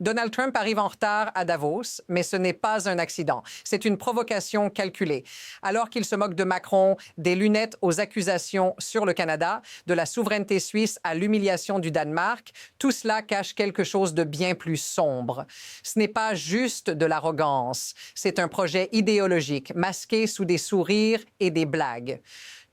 Donald Trump arrive en retard à Davos, mais ce n'est pas un accident. C'est une provocation calculée. Alors qu'il se moque de Macron, des lunettes aux accusations sur le Canada, de la souveraineté suisse à l'humiliation du Danemark, tout cela cache quelque chose de bien plus sombre. Ce n'est pas juste de l'arrogance, c'est un projet idéologique, masqué sous des sourires et des blagues.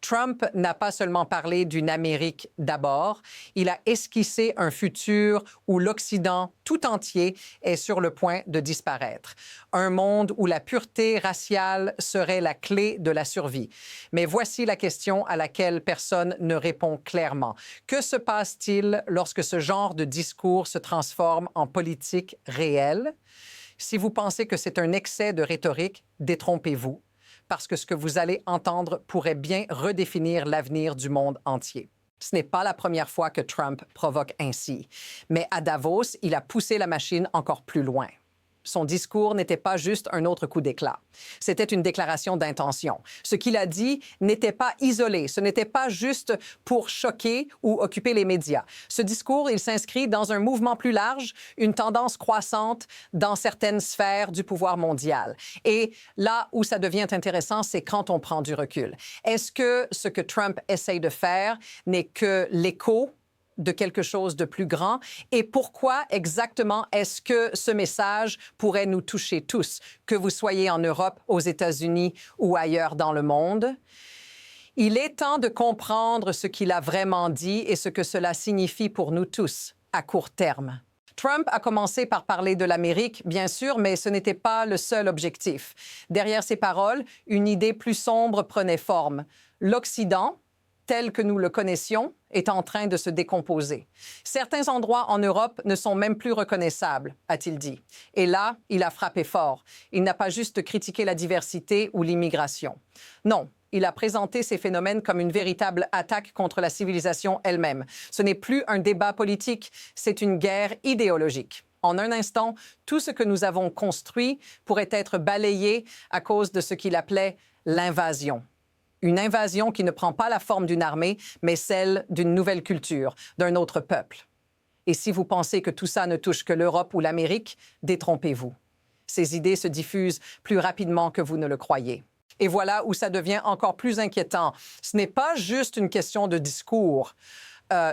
Trump n'a pas seulement parlé d'une Amérique d'abord, il a esquissé un futur où l'Occident tout entier est sur le point de disparaître. Un monde où la pureté raciale serait la clé de la survie. Mais voici la question à laquelle personne ne répond clairement. Que se passe-t-il lorsque ce genre de discours se transforme en politique réelle? Si vous pensez que c'est un excès de rhétorique, détrompez-vous, parce que ce que vous allez entendre pourrait bien redéfinir l'avenir du monde entier. Ce n'est pas la première fois que Trump provoque ainsi, mais à Davos, il a poussé la machine encore plus loin. Son discours n'était pas juste un autre coup d'éclat. C'était une déclaration d'intention. Ce qu'il a dit n'était pas isolé. Ce n'était pas juste pour choquer ou occuper les médias. Ce discours, il s'inscrit dans un mouvement plus large, une tendance croissante dans certaines sphères du pouvoir mondial. Et là où ça devient intéressant, c'est quand on prend du recul. Est-ce que ce que Trump essaye de faire n'est que l'écho de quelque chose de plus grand? Et pourquoi exactement est-ce que ce message pourrait nous toucher tous, que vous soyez en Europe, aux États-Unis ou ailleurs dans le monde? Il est temps de comprendre ce qu'il a vraiment dit et ce que cela signifie pour nous tous à court terme. Trump a commencé par parler de l'Amérique, bien sûr, mais ce n'était pas le seul objectif. Derrière ces paroles, une idée plus sombre prenait forme. L'Occident, tel que nous le connaissions, est en train de se décomposer. Certains endroits en Europe ne sont même plus reconnaissables, a-t-il dit. Et là, il a frappé fort. Il n'a pas juste critiqué la diversité ou l'immigration. Non, il a présenté ces phénomènes comme une véritable attaque contre la civilisation elle-même. Ce n'est plus un débat politique, c'est une guerre idéologique. En un instant, tout ce que nous avons construit pourrait être balayé à cause de ce qu'il appelait l'invasion. Une invasion qui ne prend pas la forme d'une armée, mais celle d'une nouvelle culture, d'un autre peuple. Et si vous pensez que tout ça ne touche que l'Europe ou l'Amérique, détrompez-vous. Ces idées se diffusent plus rapidement que vous ne le croyez. Et voilà où ça devient encore plus inquiétant. Ce n'est pas juste une question de discours.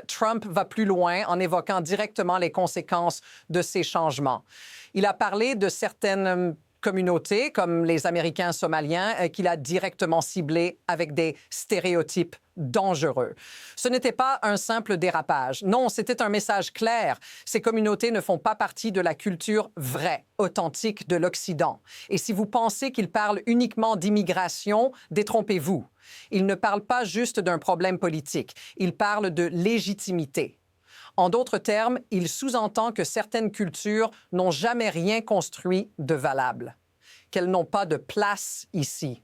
Trump va plus loin en évoquant directement les conséquences de ces changements. Il a parlé de certaines communautés, comme les Américains somaliens, qu'il a directement ciblés avec des stéréotypes dangereux. Ce n'était pas un simple dérapage. Non, c'était un message clair. Ces communautés ne font pas partie de la culture vraie, authentique de l'Occident. Et si vous pensez qu'il parle uniquement d'immigration, détrompez-vous. Il ne parle pas juste d'un problème politique. Il parle de légitimité. En d'autres termes, il sous-entend que certaines cultures n'ont jamais rien construit de valable, qu'elles n'ont pas de place ici.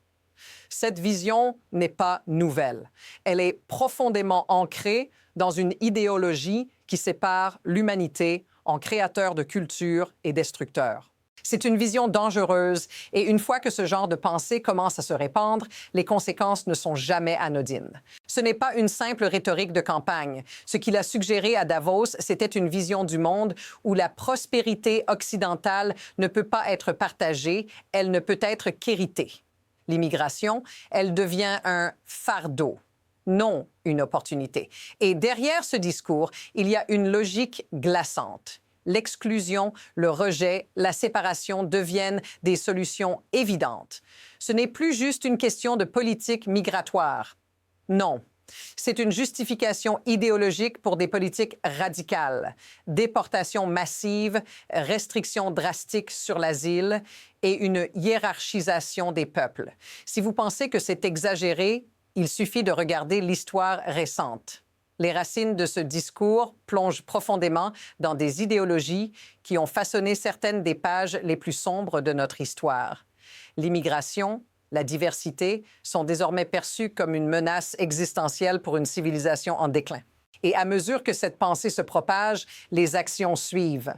Cette vision n'est pas nouvelle. Elle est profondément ancrée dans une idéologie qui sépare l'humanité en créateurs de culture et destructeurs. C'est une vision dangereuse et une fois que ce genre de pensée commence à se répandre, les conséquences ne sont jamais anodines. Ce n'est pas une simple rhétorique de campagne. Ce qu'il a suggéré à Davos, c'était une vision du monde où la prospérité occidentale ne peut pas être partagée, elle ne peut être qu'héritée. L'immigration, elle devient un fardeau, non une opportunité. Et derrière ce discours, il y a une logique glaçante. L'exclusion, le rejet, la séparation deviennent des solutions évidentes. Ce n'est plus juste une question de politique migratoire. Non, c'est une justification idéologique pour des politiques radicales. Déportation massive, restrictions drastiques sur l'asile et une hiérarchisation des peuples. Si vous pensez que c'est exagéré, il suffit de regarder l'histoire récente. Les racines de ce discours plongent profondément dans des idéologies qui ont façonné certaines des pages les plus sombres de notre histoire. L'immigration, la diversité sont désormais perçues comme une menace existentielle pour une civilisation en déclin. Et à mesure que cette pensée se propage, les actions suivent.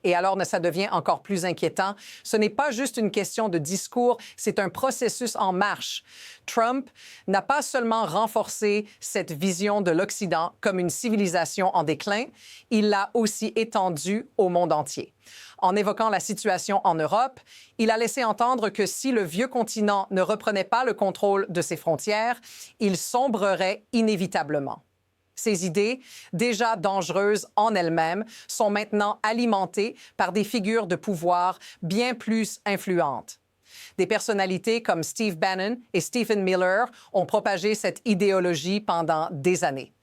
Et alors, ça devient encore plus inquiétant. Ce n'est pas juste une question de discours, c'est un processus en marche. Trump n'a pas seulement renforcé cette vision de l'Occident comme une civilisation en déclin, il l'a aussi étendue au monde entier. En évoquant la situation en Europe, il a laissé entendre que si le vieux continent ne reprenait pas le contrôle de ses frontières, il sombrerait inévitablement. Ces idées, déjà dangereuses en elles-mêmes, sont maintenant alimentées par des figures de pouvoir bien plus influentes. Des personnalités comme Steve Bannon et Stephen Miller ont propagé cette idéologie pendant des années.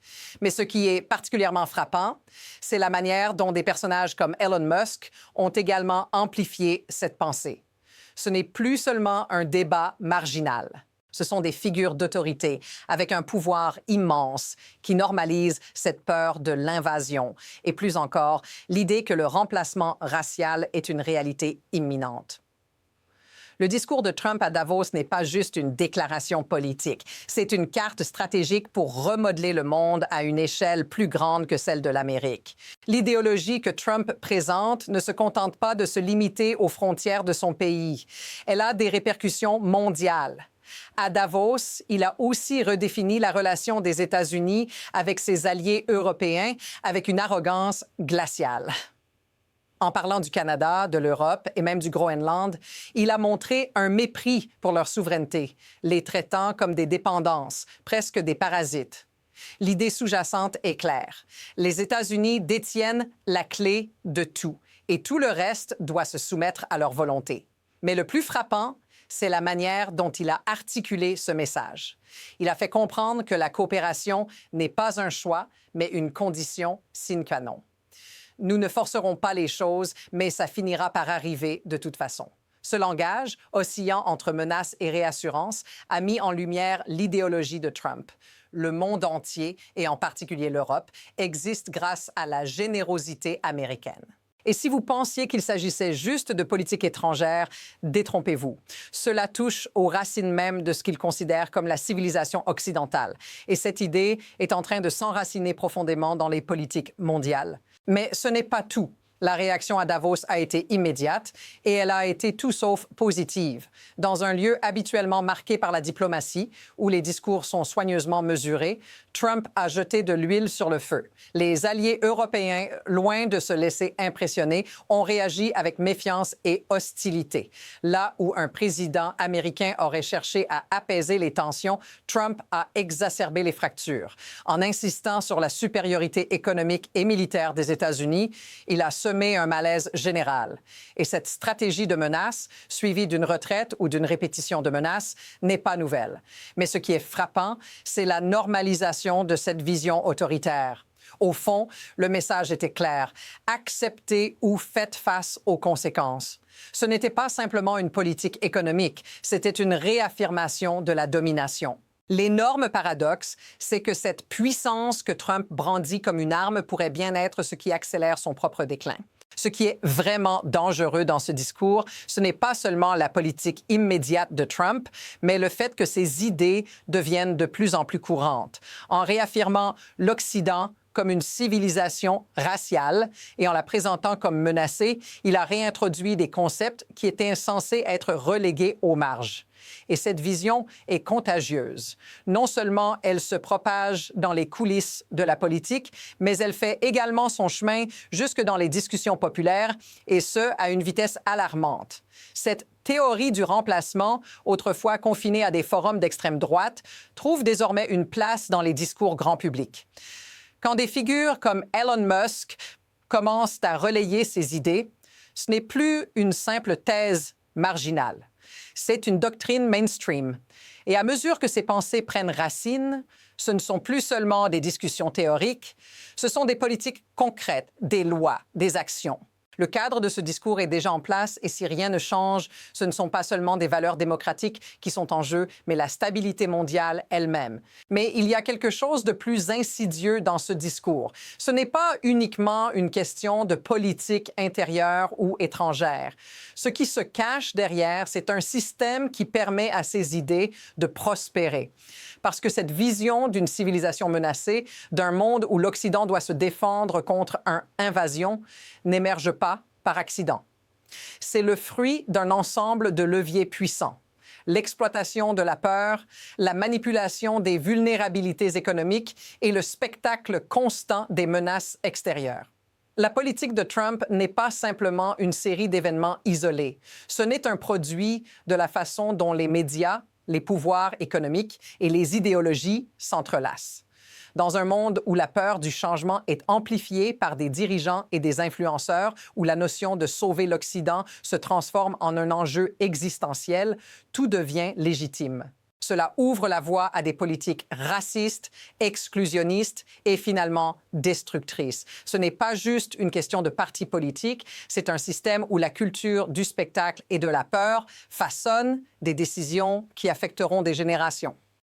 Mais ce qui est particulièrement frappant, c'est la manière dont des personnages comme Elon Musk ont également amplifié cette pensée. Ce n'est plus seulement un débat marginal. Ce sont des figures d'autorité avec un pouvoir immense qui normalisent cette peur de l'invasion et plus encore, l'idée que le remplacement racial est une réalité imminente. Le discours de Trump à Davos n'est pas juste une déclaration politique. C'est une carte stratégique pour remodeler le monde à une échelle plus grande que celle de l'Amérique. L'idéologie que Trump présente ne se contente pas de se limiter aux frontières de son pays. Elle a des répercussions mondiales. À Davos, il a aussi redéfini la relation des États-Unis avec ses alliés européens avec une arrogance glaciale. En parlant du Canada, de l'Europe et même du Groenland, il a montré un mépris pour leur souveraineté, les traitant comme des dépendances, presque des parasites. L'idée sous-jacente est claire. Les États-Unis détiennent la clé de tout et tout le reste doit se soumettre à leur volonté. Mais le plus frappant, c'est la manière dont il a articulé ce message. Il a fait comprendre que la coopération n'est pas un choix, mais une condition sine qua non. Nous ne forcerons pas les choses, mais ça finira par arriver de toute façon. Ce langage, oscillant entre menaces et réassurance, a mis en lumière l'idéologie de Trump. Le monde entier, et en particulier l'Europe, existe grâce à la générosité américaine. Et si vous pensiez qu'il s'agissait juste de politique étrangère, détrompez-vous. Cela touche aux racines mêmes de ce qu'il considère comme la civilisation occidentale. Et cette idée est en train de s'enraciner profondément dans les politiques mondiales. Mais ce n'est pas tout. La réaction à Davos a été immédiate et elle a été tout sauf positive. Dans un lieu habituellement marqué par la diplomatie, où les discours sont soigneusement mesurés, Trump a jeté de l'huile sur le feu. Les alliés européens, loin de se laisser impressionner, ont réagi avec méfiance et hostilité. Là où un président américain aurait cherché à apaiser les tensions, Trump a exacerbé les fractures. En insistant sur la supériorité économique et militaire des États-Unis, il a semé un malaise général. Et cette stratégie de menace, suivie d'une retraite ou d'une répétition de menaces, n'est pas nouvelle. Mais ce qui est frappant, c'est la normalisation de cette vision autoritaire. Au fond, le message était clair. Acceptez ou faites face aux conséquences. Ce n'était pas simplement une politique économique, c'était une réaffirmation de la domination. L'énorme paradoxe, c'est que cette puissance que Trump brandit comme une arme pourrait bien être ce qui accélère son propre déclin. Ce qui est vraiment dangereux dans ce discours, ce n'est pas seulement la politique immédiate de Trump, mais le fait que ses idées deviennent de plus en plus courantes. En réaffirmant l'Occident comme une civilisation raciale et en la présentant comme menacée, il a réintroduit des concepts qui étaient censés être relégués aux marges. Et cette vision est contagieuse. Non seulement elle se propage dans les coulisses de la politique, mais elle fait également son chemin jusque dans les discussions populaires, et ce, à une vitesse alarmante. Cette théorie du remplacement, autrefois confinée à des forums d'extrême droite, trouve désormais une place dans les discours grand public. Quand des figures comme Elon Musk commencent à relayer ces idées, ce n'est plus une simple thèse marginale. C'est une doctrine mainstream. Et à mesure que ces pensées prennent racine, ce ne sont plus seulement des discussions théoriques, ce sont des politiques concrètes, des lois, des actions. Le cadre de ce discours est déjà en place et si rien ne change, ce ne sont pas seulement des valeurs démocratiques qui sont en jeu, mais la stabilité mondiale elle-même. Mais il y a quelque chose de plus insidieux dans ce discours. Ce n'est pas uniquement une question de politique intérieure ou étrangère. Ce qui se cache derrière, c'est un système qui permet à ces idées de prospérer. Parce que cette vision d'une civilisation menacée, d'un monde où l'Occident doit se défendre contre une invasion, n'émerge pas par accident. C'est le fruit d'un ensemble de leviers puissants. L'exploitation de la peur, la manipulation des vulnérabilités économiques et le spectacle constant des menaces extérieures. La politique de Trump n'est pas simplement une série d'événements isolés. Ce n'est un produit de la façon dont les médias, les pouvoirs économiques et les idéologies s'entrelacent. Dans un monde où la peur du changement est amplifiée par des dirigeants et des influenceurs, où la notion de sauver l'Occident se transforme en un enjeu existentiel, tout devient légitime. Cela ouvre la voie à des politiques racistes, exclusionnistes et finalement destructrices. Ce n'est pas juste une question de parti politique, c'est un système où la culture du spectacle et de la peur façonne des décisions qui affecteront des générations.